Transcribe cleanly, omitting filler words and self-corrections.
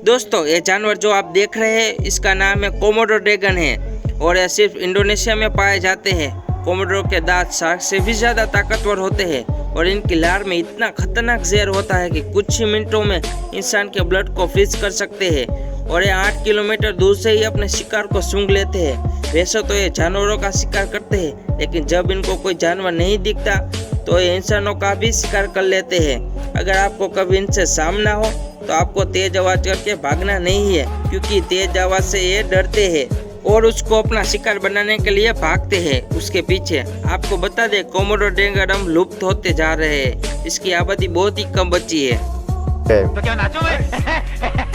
दोस्तों ये जानवर जो आप देख रहे हैं इसका नाम है कोमोडो ड्रैगन है और ये सिर्फ इंडोनेशिया में पाए जाते हैं। कोमोडो के दांत शार्क से भी ज्यादा ताकतवर होते हैं और इनकी लार में इतना खतरनाक जहर होता है कि कुछ ही मिनटों में इंसान के ब्लड को फ्रीज कर सकते हैं और ये 8 किलोमीटर दूर से ही अपने शिकार को सूंघ लेते हैं। वैसे तो ये जानवरों का शिकार करते हैं, लेकिन जब इनको कोई जानवर नहीं दिखता तो ये इंसानों का भी शिकार कर लेते हैं। अगर आपको कभी इनसे सामना हो तो आपको तेज आवाज करके भागना नहीं है, क्योंकि तेज आवाज से ये डरते हैं और उसको अपना शिकार बनाने के लिए भागते हैं उसके पीछे। आपको बता दें कोमोडो ड्रैगन हम लुप्त होते जा रहे हैं, इसकी आबादी बहुत ही कम बची है। तो क्या नाचो मैं?